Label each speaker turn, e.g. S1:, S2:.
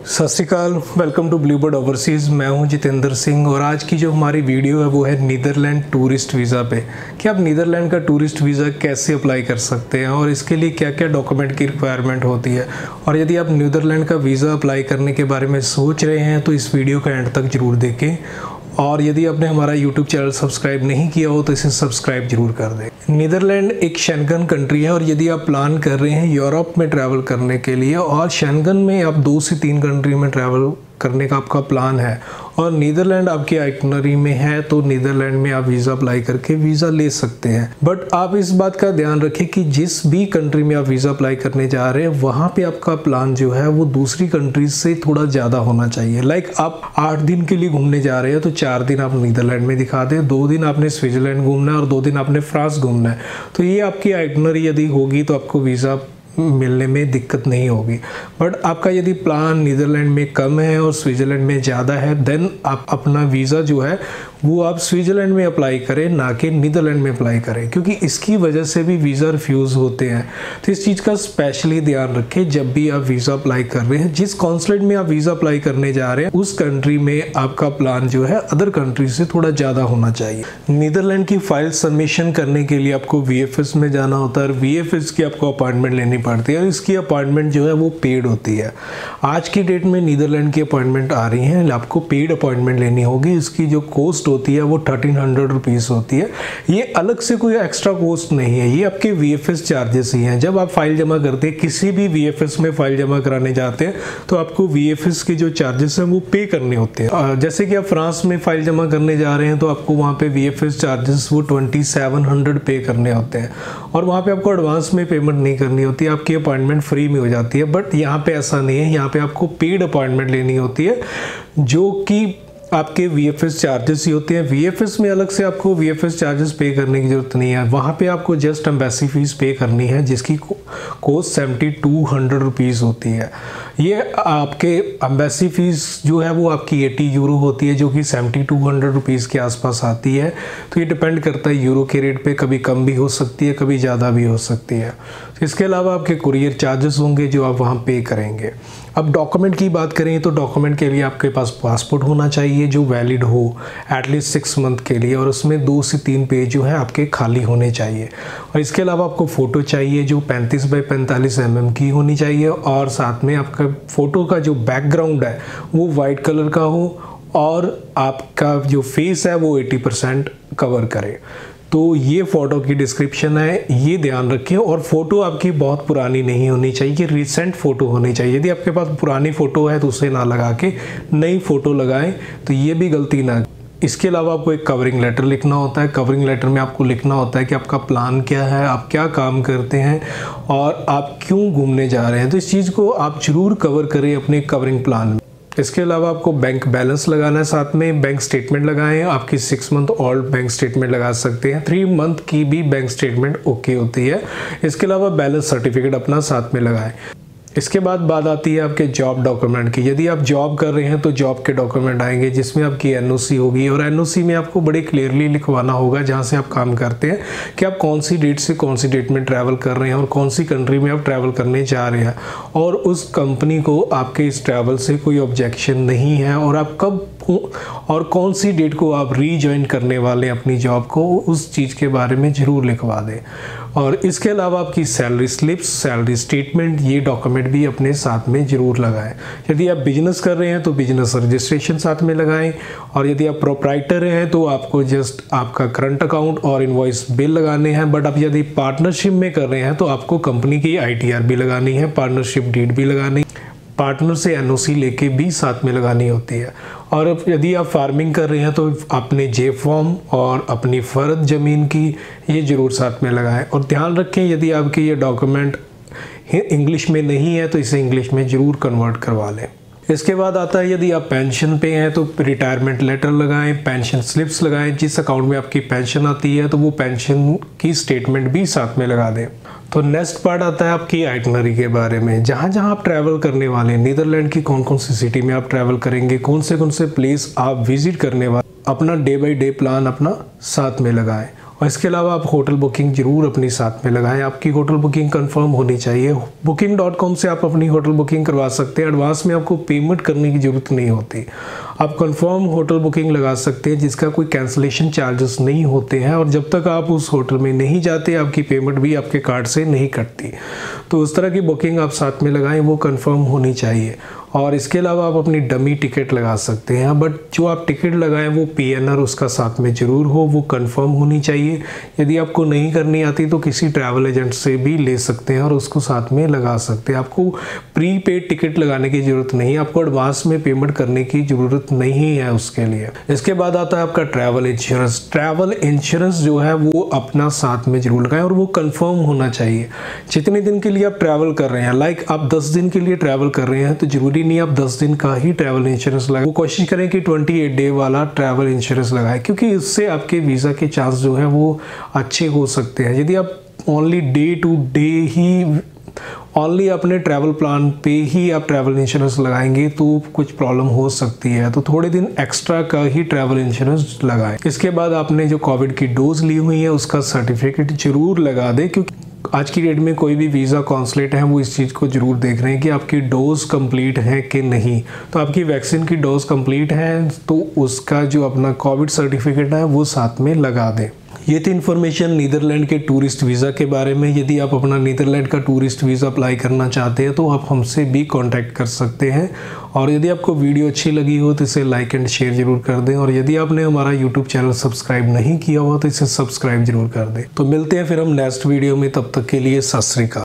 S1: सत श्री अकाल, welcome to Bluebird overseas. मैं हूं जितेंद्र सिंह और आज की जो हमारी वीडियो है वो है नीदरलैंड टूरिस्ट वीज़ा पे कि आप नीदरलैंड का टूरिस्ट वीज़ा कैसे अप्लाई कर सकते हैं और इसके लिए क्या क्या डॉक्यूमेंट की रिक्वायरमेंट होती है। और यदि आप नीदरलैंड का वीज़ा अप्लाई करने के बारे में सोच रहे हैं तो इस वीडियो का एंड तक ज़रूर देखें। और यदि आपने हमारा यूट्यूब चैनल सब्सक्राइब नहीं किया हो तो इसे सब्सक्राइब जरूर कर दें। नीदरलैंड एक शेंगन कंट्री है और यदि आप प्लान कर रहे हैं यूरोप में ट्रैवल करने के लिए और शेंगन में आप 2 से 3 कंट्री में ट्रैवल करने का आपका प्लान है और नीदरलैंड आपके आइटनरी में है तो नीदरलैंड में आप वीज़ा अप्लाई करके वीज़ा ले सकते हैं। बट आप इस बात का ध्यान रखें कि जिस भी कंट्री में आप वीज़ा अप्लाई करने जा रहे हैं वहाँ पे आपका प्लान जो है वो दूसरी कंट्रीज से थोड़ा ज़्यादा होना चाहिए। लाइक आप 8 दिन के लिए घूमने जा रहे हैं तो 4 दिन आप नीदरलैंड में दिखा दें, 2 दिन आपने स्विट्जरलैंड घूमना है और 2 दिन आपने फ्रांस घूमना है। तो ये आपकी आइटनरी यदि होगी तो आपको वीज़ा मिलने में दिक्कत नहीं होगी। बट आपका यदि प्लान नीदरलैंड में कम है और स्विट्ज़रलैंड में ज़्यादा है देन आप अपना वीज़ा जो है वो आप स्विट्ज़रलैंड में अप्लाई करें ना कि नीदरलैंड में अप्लाई करें, क्योंकि इसकी वजह से भी वीज़ा रिफ्यूज़ होते हैं। तो इस चीज़ का स्पेशली ध्यान रखें जब भी आप वीज़ा अप्लाई कर रहे हैं। जिस कॉन्सुलेट में आप वीज़ा अप्लाई करने जा रहे हैं उस कंट्री में आपका प्लान जो है अदर कंट्री से थोड़ा ज़्यादा होना चाहिए। नीदरलैंड की फाइल सबमिशन करने के लिए आपको VFS में जाना होता है और VFS की आपको अपॉइंटमेंट लेनी पड़ती है और इसकी अपॉइंटमेंट जो है वो पेड होती है। आज की डेट में नीदरलैंड की अपॉइंटमेंट आ रही हैं, आपको पेड अपॉइंटमेंट लेनी होगी। इसकी जो कॉस्ट होती है वो 1300 रुपीज़ होती है। ये अलग से कोई एक्स्ट्रा कॉस्ट नहीं है, ये आपके VFS चार्जेस ही हैं। जब आप फाइल जमा करते हैं, किसी भी VFS में फाइल जमा कराने जाते हैं तो आपको VFS के जो चार्जेस हैं वो पे करने होते हैं। जैसे कि आप फ्रांस में फाइल जमा करने जा रहे हैं तो आपको वहाँ पे VFS चार्जेस वो 2700 पे करने होते हैं और वहाँ पे आपको एडवांस में पेमेंट नहीं करनी होती, आपकी अपॉइंटमेंट फ्री में हो जाती है। बट यहाँ पे ऐसा नहीं है, यहाँ पे आपको पेड अपॉइंटमेंट लेनी होती है जो कि आपके VFS चार्जेस ही होते हैं। VFS में अलग से आपको VFS चार्जेस पे करने की ज़रूरत नहीं है, वहाँ पे आपको जस्ट एम्बेसी फ़ीस पे करनी है जिसकी कॉस्ट 7200 रुपीज़ होती है। ये आपके एम्बेसी फ़ीस जो है वो आपकी 80 यूरो होती है जो कि 7200 रुपीज़ के आसपास आती है। तो ये डिपेंड करता है यूरो के रेट पे, कभी कम भी हो सकती है कभी ज़्यादा भी हो सकती है। तो इसके अलावा आपके कुरियर चार्जेस होंगे जो आप वहाँ पे करेंगे। अब डॉक्यूमेंट की बात करें तो डॉक्यूमेंट के लिए आपके पास पासपोर्ट होना चाहिए जो वैलिड हो एटलीस्ट 6 मंथ के लिए और उसमें 2 से 3 पेज जो है आपके खाली होने चाहिए। और इसके अलावा आपको फ़ोटो चाहिए जो 35 बाई 45 mm की होनी चाहिए और साथ में आपका फ़ोटो का जो बैकग्राउंड है वो वाइट कलर का हो और आपका जो फेस है वो 80% कवर करे। तो ये फ़ोटो की डिस्क्रिप्शन है, ये ध्यान रखें। और फ़ोटो आपकी बहुत पुरानी नहीं होनी चाहिए, रिसेंट फ़ोटो होनी चाहिए। यदि आपके पास पुरानी फ़ोटो है तो उसे ना लगा के नई फ़ोटो लगाएं, तो ये भी गलती ना। इसके अलावा आपको एक कवरिंग लेटर लिखना होता है। कवरिंग लेटर में आपको लिखना होता है कि आपका प्लान क्या है, आप क्या काम करते हैं और आप क्यों घूमने जा रहे हैं। तो इस चीज़ को आप ज़रूर कवर करें अपने कवरिंग प्लान में। इसके अलावा आपको बैंक बैलेंस लगाना है, साथ में बैंक स्टेटमेंट लगाएं। आपकी 6 मंथ ओल्ड बैंक स्टेटमेंट लगा सकते हैं, 3 मंथ की भी बैंक स्टेटमेंट ओके होती है। इसके अलावा बैलेंस सर्टिफिकेट अपना साथ में लगाएं। इसके बाद बात आती है आपके जॉब डॉक्यूमेंट की। यदि आप जॉब कर रहे हैं तो जॉब के डॉक्यूमेंट आएंगे जिसमें आपकी NOC होगी और NOC में आपको बड़े क्लियरली लिखवाना होगा जहां से आप काम करते हैं कि आप कौन सी डेट से कौन सी डेट में ट्रैवल कर रहे हैं और कौन सी कंट्री में आप ट्रैवल करने जा रहे हैं और उस कंपनी को आपके इस ट्रैवल से कोई ऑब्जेक्शन नहीं है और आप कब और कौन सी डेट को आप रीजॉइन करने वाले हैं अपनी जॉब को, उस चीज़ के बारे में ज़रूर लिखवा दें। और इसके अलावा आपकी सैलरी स्लिप्स, सैलरी स्टेटमेंट, ये डॉक्यूमेंट भी अपने साथ में ज़रूर लगाएं। यदि आप बिजनेस कर रहे हैं तो बिजनेस रजिस्ट्रेशन साथ में लगाएं और यदि आप प्रोप्राइटर हैं तो आपको जस्ट आपका करंट अकाउंट और इनवॉइस बिल लगाने हैं। बट आप यदि पार्टनरशिप में कर रहे हैं तो आपको कंपनी की ITR भी लगानी है, पार्टनरशिप डीड भी लगानी, पार्टनर से NOC लेके भी साथ में लगानी होती है। और यदि आप फार्मिंग कर रहे हैं तो अपने J-फॉर्म और अपनी फ़र्द ज़मीन की ये ज़रूर साथ में लगाएं। और ध्यान रखें यदि आपके ये डॉक्यूमेंट इंग्लिश में नहीं है तो इसे इंग्लिश में ज़रूर कन्वर्ट करवा लें। इसके बाद आता है यदि आप पेंशन पे हैं तो रिटायरमेंट लेटर लगाएं, पेंशन स्लिप्स लगाएं। जिस अकाउंट में आपकी पेंशन आती है तो वो पेंशन की स्टेटमेंट भी साथ में लगा दें। तो नेक्स्ट पार्ट आता है आपकी आइटनरी के बारे में। जहाँ जहाँ आप ट्रैवल करने वाले हैं, नीदरलैंड की कौन कौन सी सिटी में आप ट्रैवल करेंगे, कौन से प्लेस आप विजिट करने वाले, अपना डे बाय डे प्लान अपना साथ में लगाएं। और इसके अलावा आप होटल बुकिंग जरूर अपनी साथ में लगाएं। आपकी होटल बुकिंग कंफर्म होनी चाहिए। booking.com से आप अपनी होटल बुकिंग करवा सकते हैं। एडवांस में आपको पेमेंट करने की ज़रूरत नहीं होती। आप कंफर्म होटल बुकिंग लगा सकते हैं जिसका कोई कैंसिलेशन चार्जेस नहीं होते हैं, और जब तक आप उस होटल में नहीं जाते आपकी पेमेंट भी आपके कार्ड से नहीं कटती। तो उस तरह की बुकिंग आप साथ में लगाएं, वो कंफर्म होनी चाहिए। और इसके अलावा आप अपनी डमी टिकट लगा सकते हैं, बट जो आप टिकट लगाएं वो PNR उसका साथ में ज़रूर हो, वो कंफर्म होनी चाहिए। यदि आपको नहीं करनी आती तो किसी ट्रैवल एजेंट से भी ले सकते हैं और उसको साथ में लगा सकते हैं। आपको प्रीपेड टिकट लगाने की ज़रूरत नहीं, आपको एडवांस में पेमेंट करने की ज़रूरत नहीं है उसके लिए। इसके बाद आता है आपका ट्रैवल इंश्योरेंस। ट्रैवल इंश्योरेंस जो है वो अपना साथ में जरूर लगाएं और वो कंफर्म होना चाहिए। जितने दिन के लिए आप ट्रैवल कर रहे हैं, लाइक आप 10 दिन के लिए ट्रैवल कर रहे हैं तो जरूरी नहीं आप 10 दिन का ही ट्रैवल इंश्योरेंस लगाएं। वो कोशिश करें कि 28 डे वाला ट्रैवल इंश्योरेंस लगाएं, क्योंकि इससे आपके वीज़ा के चांस जो है वो अच्छे हो सकते हैं। यदि आप ओनली डे टू डे ही ओनली अपने ट्रैवल प्लान पे ही आप ट्रैवल इंश्योरेंस लगाएंगे तो कुछ प्रॉब्लम हो सकती है, तो थोड़े दिन एक्स्ट्रा का ही ट्रैवल इंश्योरेंस लगाएं। इसके बाद आपने जो कोविड की डोज ली हुई है उसका सर्टिफिकेट जरूर लगा दें, क्योंकि आज की डेट में कोई भी वीज़ा कॉन्सुलेट है वो इस चीज़ को जरूर देख रहे हैं कि आपकी डोज कंप्लीट है कि नहीं। तो आपकी वैक्सीन की डोज कंप्लीट है तो उसका जो अपना कोविड सर्टिफिकेट है वो साथ में लगा दें। ये थी इन्फॉर्मेशन नीदरलैंड के टूरिस्ट वीज़ा के बारे में। यदि आप अपना नीदरलैंड का टूरिस्ट वीज़ा अप्लाई करना चाहते हैं तो आप हमसे भी कांटेक्ट कर सकते हैं। और यदि आपको वीडियो अच्छी लगी हो तो इसे लाइक एंड शेयर जरूर कर दें, और यदि आपने हमारा यूट्यूब चैनल सब्सक्राइब नहीं किया हुआ तो इसे सब्सक्राइब जरूर कर दें। तो मिलते हैं फिर हम नेक्स्ट वीडियो में, तब तक के लिए सत श्री अकाल।